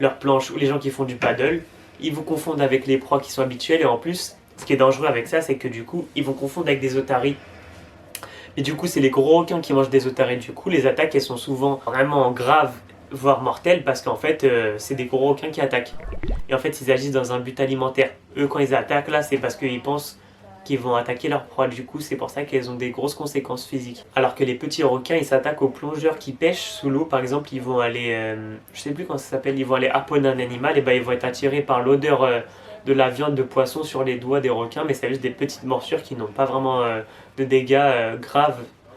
leur planche ou les gens qui font du paddle. Ils vous confondent avec les proies qui sont habituelles. Et en plus, ce qui est dangereux avec ça, c'est que du coup, ils vont confondre avec des otaries. Et du coup, c'est les gros requins qui mangent des otaries. Du coup, les attaques, elles sont souvent vraiment graves, voire mortels, parce qu'en fait c'est des gros requins qui attaquent et en fait ils agissent dans un but alimentaire. Eux quand ils attaquent là c'est parce qu'ils pensent qu'ils vont attaquer leur proie, du coup c'est pour ça qu'elles ont des grosses conséquences physiques. Alors que les petits requins ils s'attaquent aux plongeurs qui pêchent sous l'eau. Par exemple ils vont aller, je sais plus comment ça s'appelle, ils vont aller harponner un animal et ben ils vont être attirés par l'odeur de la viande de poisson sur les doigts des requins, mais c'est juste des petites morsures qui n'ont pas vraiment de dégâts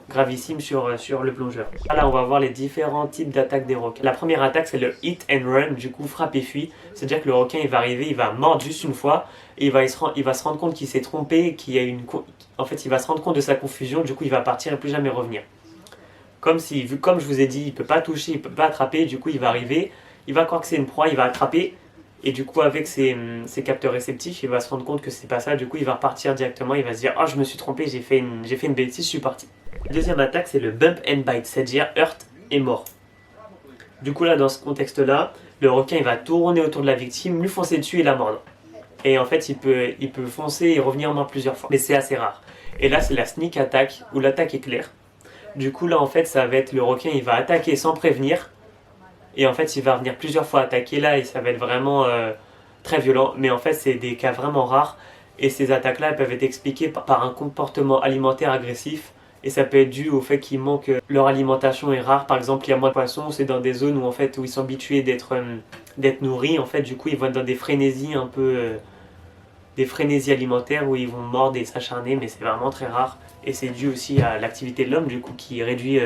gravissime sur le plongeur. Là on va voir les différents types d'attaques des requins. La première attaque c'est le hit and run, du coup frappe et fuit. C'est-à-dire que le requin il va arriver, il va mordre juste une fois et il va se rendre compte qu'il s'est trompé, en fait il va se rendre compte de sa confusion, du coup il va partir et plus jamais revenir. Comme je vous ai dit, il peut pas toucher, il peut pas attraper, du coup il va arriver, il va croire que c'est une proie, il va attraper et du coup avec ses capteurs réceptifs il va se rendre compte que c'est pas ça, du coup il va repartir directement, il va se dire oh je me suis trompé, j'ai fait une bêtise, je suis parti. Deuxième attaque c'est le bump and bite, c'est-à-dire heurte et mort. Du coup là dans ce contexte là, le requin il va tourner autour de la victime, lui foncer dessus et la mordre. Et en fait il peut foncer et revenir mordre plusieurs fois, mais c'est assez rare. Et là c'est la sneak attack où l'attaque est claire. Du coup là en fait ça va être le requin il va attaquer sans prévenir. Et en fait il va revenir plusieurs fois attaquer là et ça va être vraiment très violent. Mais en fait c'est des cas vraiment rares. Et ces attaques là elles peuvent être expliquées par un comportement alimentaire agressif Et ça peut être dû au fait qu'ils manquent, leur alimentation est rare. Par exemple, il y a moins de poissons, c'est dans des zones où en fait où ils sont habitués d'être nourris. En fait, du coup, ils vont être dans des frénésies un peu des frénésies alimentaires où ils vont mordre et s'acharner, mais c'est vraiment très rare. Et c'est dû aussi à l'activité de l'homme, du coup, qui réduit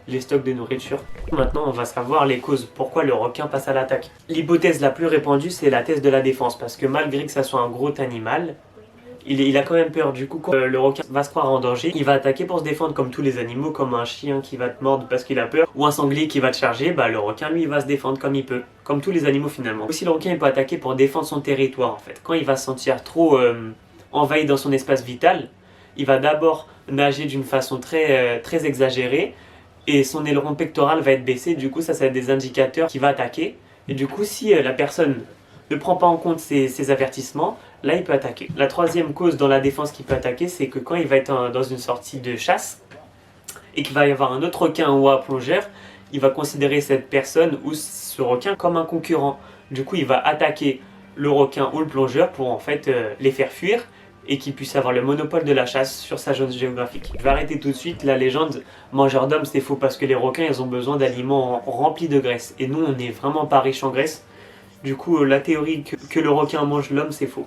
les stocks de nourriture. Maintenant, on va savoir les causes, pourquoi le requin passe à l'attaque. L'hypothèse la plus répandue, c'est la thèse de la défense, parce que malgré que ça soit un gros animal, il a quand même peur. Du coup, quand le requin va se croire en danger, il va attaquer pour se défendre comme tous les animaux, comme un chien qui va te mordre parce qu'il a peur, ou un sanglier qui va te charger, bah le requin lui il va se défendre comme il peut, comme tous les animaux finalement. Aussi le requin il peut attaquer pour défendre son territoire en fait. Quand il va se sentir trop envahi dans son espace vital, il va d'abord nager d'une façon très exagérée, et son aileron pectoral va être baissé, du coup ça va être des indicateurs qui va attaquer, et du coup si la personne ne prend pas en compte ces avertissements, là il peut attaquer. La troisième cause dans la défense qui peut attaquer, c'est que quand il va être dans une sortie de chasse et qu'il va y avoir un autre requin ou un plongeur, il va considérer cette personne ou ce requin comme un concurrent. Du coup il va attaquer le requin ou le plongeur pour en fait les faire fuir et qu'il puisse avoir le monopole de la chasse sur sa zone géographique. Je vais arrêter tout de suite, la légende mangeur d'hommes c'est faux, parce que les requins ils ont besoin d'aliments remplis de graisse et nous on n'est vraiment pas riche en graisse. Du coup, la théorie que le requin mange l'homme, c'est faux.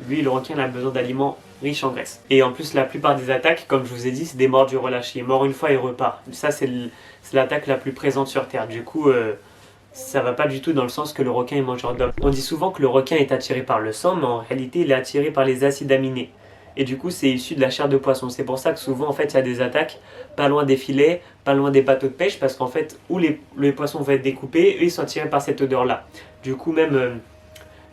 Lui, le requin, il a besoin d'aliments riches en graisse. Et en plus, la plupart des attaques, comme je vous ai dit, c'est des mordures relâchées. Mort une fois et repart. Ça, c'est l'attaque la plus présente sur Terre. Du coup, ça va pas du tout dans le sens que le requin est mangeur d'homme. On dit souvent que le requin est attiré par le sang, mais en réalité, il est attiré par les acides aminés. Et du coup, c'est issu de la chair de poisson. C'est pour ça que souvent, en fait, il y a des attaques pas loin des filets, pas loin des bateaux de pêche, parce qu'en fait, où les poissons vont être découpés, eux, ils sont attirés par cette odeur-là. Du coup, même,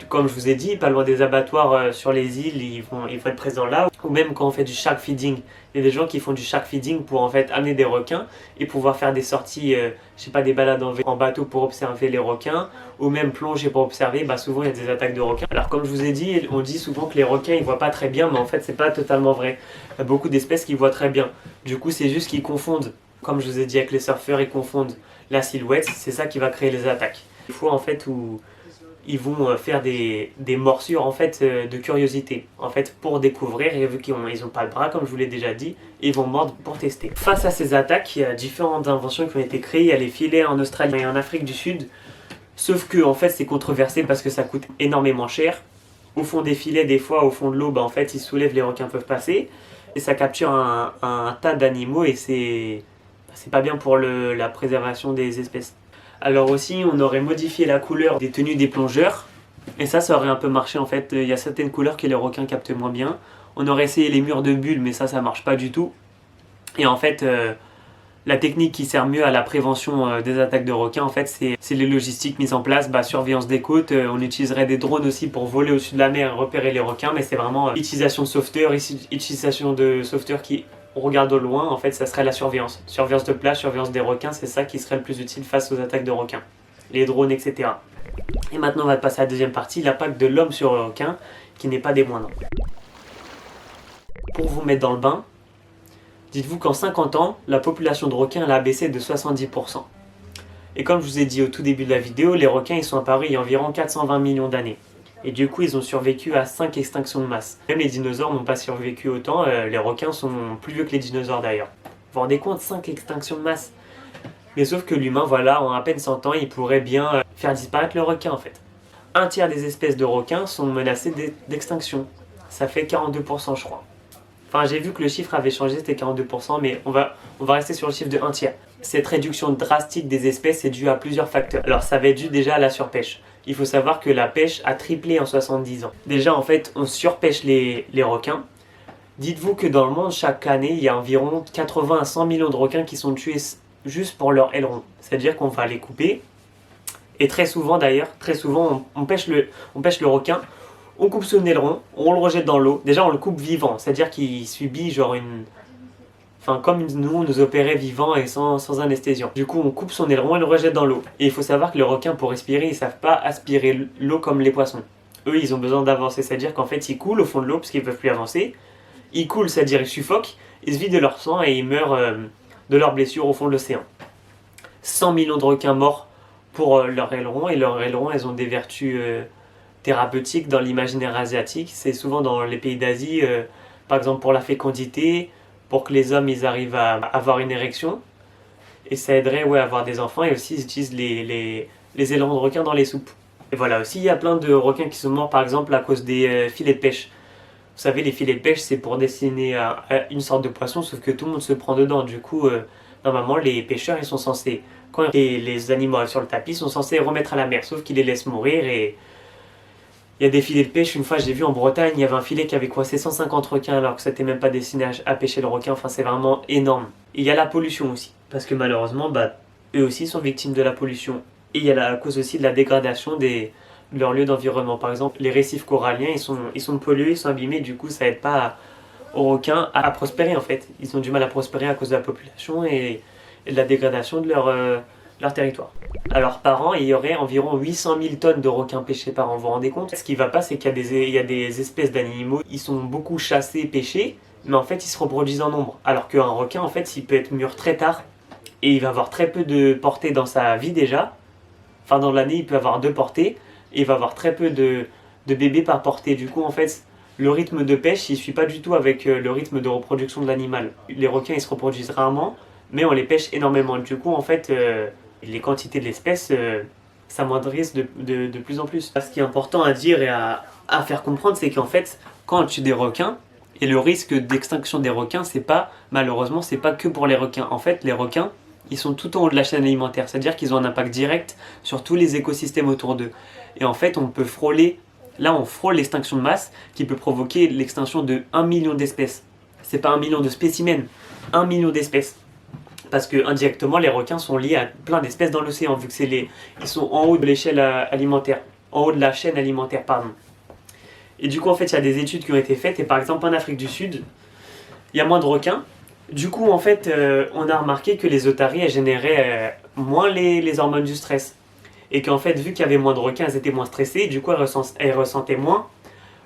comme je vous ai dit, pas loin des abattoirs sur les îles, ils vont être présents là. Ou même quand on fait du shark feeding. Il y a des gens qui font du shark feeding pour en fait amener des requins et pouvoir faire des sorties, je sais pas, des balades en bateau pour observer les requins, ou même plonger pour observer. Bah souvent il y a des attaques de requins. Alors comme je vous ai dit, on dit souvent que les requins ils voient pas très bien, mais en fait c'est pas totalement vrai. Il y a beaucoup d'espèces qui voient très bien. Du coup c'est juste qu'ils confondent, comme je vous ai dit avec les surfeurs, ils confondent la silhouette, c'est ça qui va créer les attaques. Des fois en fait où ils vont faire des morsures en fait de curiosité, en fait pour découvrir, et vu qu'ils n'ont pas le bras comme je vous l'ai déjà dit, ils vont mordre pour tester. Face à ces attaques, il y a différentes inventions qui ont été créées. Il y a les filets en Australie et en Afrique du Sud, sauf que en fait c'est controversé parce que ça coûte énormément cher. Au fond des filets, des fois au fond de l'eau, bah, en fait ils soulèvent, les requins peuvent passer, et ça capture un tas d'animaux, et c'est pas bien pour la préservation des espèces. Alors aussi, on aurait modifié la couleur des tenues des plongeurs, et ça aurait un peu marché en fait. Il y a certaines couleurs que les requins captent moins bien. On aurait essayé les murs de bulles, mais ça marche pas du tout. Et en fait, la technique qui sert mieux à la prévention des attaques de requins, en fait, c'est les logistiques mises en place, surveillance des côtes. On utiliserait des drones aussi pour voler au-dessus de la mer et repérer les requins, mais c'est vraiment utilisation de sauveteurs, utilisation de sauveteurs qui on regarde au loin. En fait ça serait la surveillance de plage, surveillance des requins, c'est ça qui serait le plus utile face aux attaques de requins, les drones, etc. Et maintenant on va passer à la deuxième partie, l'impact de l'homme sur le requin, qui n'est pas des moindres. Pour vous mettre dans le bain, dites-vous qu'en 50 ans, la population de requins elle a baissé de 70%. Et comme je vous ai dit au tout début de la vidéo, les requins ils sont apparus il y a environ 420 millions d'années. Et du coup, ils ont survécu à 5 extinctions de masse. Même les dinosaures n'ont pas survécu autant, les requins sont plus vieux que les dinosaures d'ailleurs. Vous vous rendez compte, 5 extinctions de masse. Mais sauf que l'humain, voilà, en à peine 100 ans, il pourrait bien faire disparaître le requin en fait. Un tiers des espèces de requins sont menacées d'extinction. Ça fait 42% je crois. Enfin, j'ai vu que le chiffre avait changé, c'était 42%, mais on va rester sur le chiffre de 1 tiers. Cette réduction drastique des espèces est due à plusieurs facteurs. Alors ça va être dû déjà à la surpêche. Il faut savoir que la pêche a triplé en 70 ans. Déjà en fait on surpêche les requins. Dites-vous que dans le monde chaque année il y a environ 80 à 100 millions de requins qui sont tués juste pour leur aileron. C'est-à-dire qu'on va les couper. Et très souvent d'ailleurs, on pêche le requin, on coupe son aileron, on le rejette dans l'eau. Déjà on le coupe vivant, c'est-à-dire qu'il subit genre comme nous opérait vivant et sans anesthésion. Du coup, on coupe son aileron et le rejette dans l'eau. Et il faut savoir que les requins, pour respirer, ils ne savent pas aspirer l'eau comme les poissons. Eux, ils ont besoin d'avancer, c'est-à-dire qu'en fait, ils coulent au fond de l'eau parce qu'ils ne peuvent plus avancer. Ils coulent, c'est-à-dire ils suffoquent, ils se vident de leur sang et ils meurent de leurs blessures au fond de l'océan. 100 millions de requins morts pour leur aileron, et leurs ailerons, elles ont des vertus thérapeutiques dans l'imaginaire asiatique. C'est souvent dans les pays d'Asie, par exemple pour la fécondité, pour que les hommes ils arrivent à avoir une érection. Et ça aiderait à avoir des enfants. Et aussi ils utilisent les ailerons de requin dans les soupes. Et voilà, aussi il y a plein de requins qui sont morts par exemple à cause des filets de pêche. Vous savez, les filets de pêche c'est pour destiner à une sorte de poisson, sauf que tout le monde se prend dedans. Du coup, normalement les pêcheurs ils sont censés, quand les animaux arrivent sur le tapis, ils sont censés les remettre à la mer, sauf qu'ils les laissent mourir. Et il y a des filets de pêche, une fois j'ai vu en Bretagne, il y avait un filet qui avait coincé 150 requins alors que c'était même pas destiné à pêcher le requin, enfin c'est vraiment énorme. Et il y a la pollution aussi, parce que malheureusement, eux aussi sont victimes de la pollution. Et il y a la cause aussi de la dégradation de leur lieu d'environnement. Par exemple, les récifs coralliens, ils sont pollués, ils sont abîmés, du coup ça aide pas aux requins à prospérer en fait. Ils ont du mal à prospérer à cause de la population et de la dégradation de leur territoire. Alors par an, il y aurait environ 800 000 tonnes de requins pêchés par an, vous vous rendez compte? Ce qui va pas, c'est qu'il y a des espèces d'animaux, ils sont beaucoup chassés, pêchés, mais en fait ils se reproduisent en nombre. Alors qu'un requin, en fait, il peut être mûr très tard, et il va avoir très peu de portée dans sa vie déjà. Enfin dans l'année, il peut avoir 2 portées, et il va avoir très peu de bébés par portée. Du coup, en fait, le rythme de pêche, il suit pas du tout avec le rythme de reproduction de l'animal. Les requins, ils se reproduisent rarement, mais on les pêche énormément. Du coup, en fait, les quantités de l'espèce s'amoindrissent de plus en plus. Ce qui est important à dire et à faire comprendre, c'est qu'en fait, quand on tue des requins, et le risque d'extinction des requins, malheureusement, c'est pas que pour les requins. En fait, les requins, ils sont tout en haut de la chaîne alimentaire, c'est-à-dire qu'ils ont un impact direct sur tous les écosystèmes autour d'eux. Et en fait, on frôle l'extinction de masse qui peut provoquer l'extinction de 1 million d'espèces. C'est pas 1 million de spécimens, 1 million d'espèces. Parce que indirectement, les requins sont liés à plein d'espèces dans l'océan, vu que ils sont en haut de l'échelle alimentaire, en haut de la chaîne alimentaire, pardon. Et du coup, en fait, il y a des études qui ont été faites, et par exemple, en Afrique du Sud, il y a moins de requins. Du coup, en fait, on a remarqué que les otaries, elles généraient moins les hormones du stress. Et qu'en fait, vu qu'il y avait moins de requins, elles étaient moins stressées, et du coup, elles ressentaient moins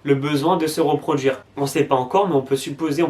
le besoin de se reproduire. On ne sait pas encore, mais on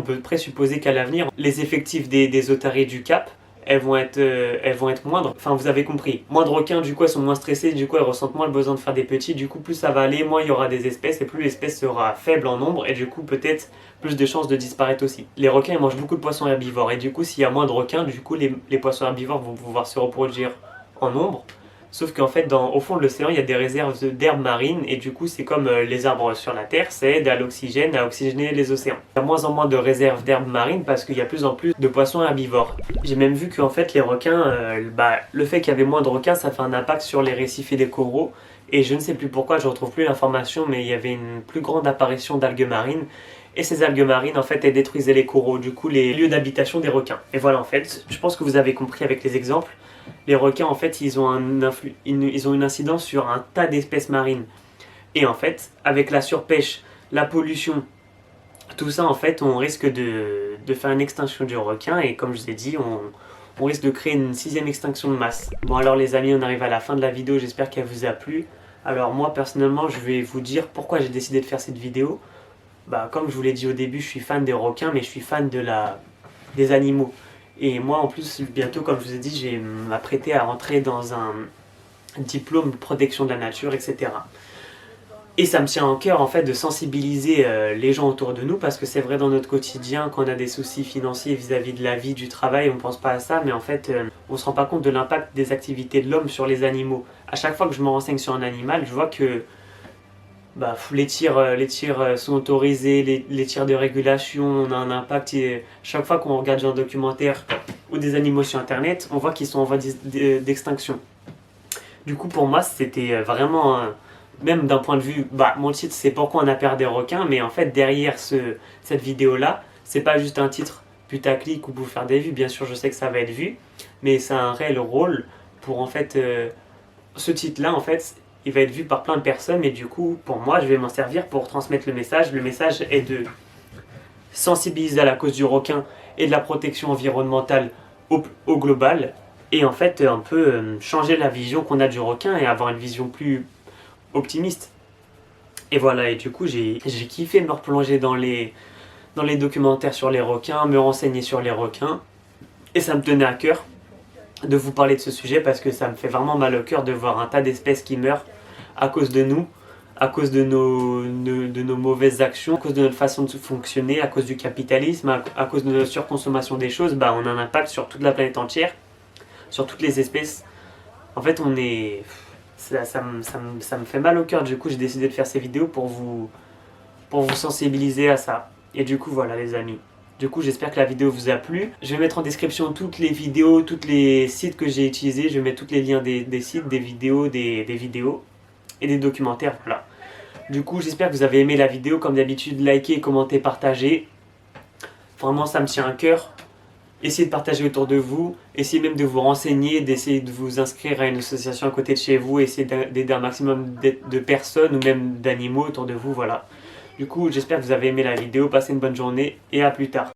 peut présupposer qu'à l'avenir, les effectifs des otaries du Cap, elles vont être moindres. Enfin, vous avez compris. Moins de requins, du coup, elles sont moins stressées, du coup, elles ressentent moins le besoin de faire des petits. Du coup, plus ça va aller, moins il y aura des espèces, et plus l'espèce sera faible en nombre, et du coup, peut-être plus de chances de disparaître aussi. Les requins, ils mangent beaucoup de poissons herbivores, et du coup, s'il y a moins de requins, du coup, les poissons herbivores vont pouvoir se reproduire en nombre. Sauf qu'en fait, au fond de l'océan, il y a des réserves d'herbes marines, et du coup, c'est comme les arbres sur la Terre, ça aide à l'oxygène, à oxygéner les océans. Il y a moins en moins de réserves d'herbes marines parce qu'il y a plus en plus de poissons herbivores. J'ai même vu qu'en fait, les requins, le fait qu'il y avait moins de requins, ça fait un impact sur les récifs et les coraux. Et je ne sais plus pourquoi, je ne retrouve plus l'information, mais il y avait une plus grande apparition d'algues marines. Et ces algues marines, en fait, elles détruisaient les coraux, du coup, les lieux d'habitation des requins. Et voilà, en fait, je pense que vous avez compris avec les exemples. Les requins, en fait, ils ont une incidence sur un tas d'espèces marines. Et en fait, avec la surpêche, la pollution, tout ça, en fait, on risque de faire une extinction du requin. Et comme je vous ai dit, on risque de créer une 6e extinction de masse. Bon, alors les amis, on arrive à la fin de la vidéo. J'espère qu'elle vous a plu. Alors moi, personnellement, je vais vous dire pourquoi j'ai décidé de faire cette vidéo. Comme je vous l'ai dit au début, je suis fan des requins, mais je suis fan des animaux. Et moi, en plus, bientôt, comme je vous ai dit, je vais m'apprêter à rentrer dans un diplôme de protection de la nature, etc. Et ça me tient en cœur, en fait, de sensibiliser les gens autour de nous, parce que c'est vrai dans notre quotidien, quand on a des soucis financiers vis-à-vis de la vie, du travail, on ne pense pas à ça, mais en fait, on ne se rend pas compte de l'impact des activités de l'homme sur les animaux. À chaque fois que je me renseigne sur un animal, je vois que les tirs sont autorisés, les tirs de régulation, on a un impact. Et chaque fois qu'on regarde un documentaire ou des animaux sur internet, on voit qu'ils sont en voie d'extinction. Du coup, pour moi, c'était vraiment, même d'un point de vue, mon titre c'est pourquoi on a peur des requins, mais en fait, derrière cette vidéo-là, c'est pas juste un titre putaclic ou pour faire des vues. Bien sûr, je sais que ça va être vu, mais c'est un réel rôle pour, en fait, ce titre-là, en fait, il va être vu par plein de personnes, et du coup, pour moi, je vais m'en servir pour transmettre le message. Le message est de sensibiliser à la cause du requin et de la protection environnementale au global, et en fait, un peu changer la vision qu'on a du requin et avoir une vision plus optimiste. Et voilà, et du coup, j'ai kiffé me replonger dans les documentaires sur les requins, me renseigner sur les requins, et ça me tenait à cœur de vous parler de ce sujet parce que ça me fait vraiment mal au cœur de voir un tas d'espèces qui meurent à cause de nous, à cause de nos mauvaises actions, à cause de notre façon de fonctionner, à cause du capitalisme, à cause de notre surconsommation des choses, bah on a un impact sur toute la planète entière, sur toutes les espèces. En fait, on est... Ça me fait mal au cœur, du coup j'ai décidé de faire ces vidéos pour vous sensibiliser à ça. Et du coup voilà les amis. Du coup j'espère que la vidéo vous a plu. Je vais mettre en description toutes les vidéos, tous les sites que j'ai utilisés. Je vais mettre tous les liens des sites, des vidéos, des vidéos et des documentaires. Voilà. Du coup j'espère que vous avez aimé la vidéo. Comme d'habitude, likez, commentez, partagez. Vraiment ça me tient à cœur. Essayez de partager autour de vous, essayez même de vous renseigner, d'essayer de vous inscrire à une association à côté de chez vous, essayez d'aider un maximum de personnes ou même d'animaux autour de vous, voilà. Du coup, j'espère que vous avez aimé la vidéo, passez une bonne journée et à plus tard.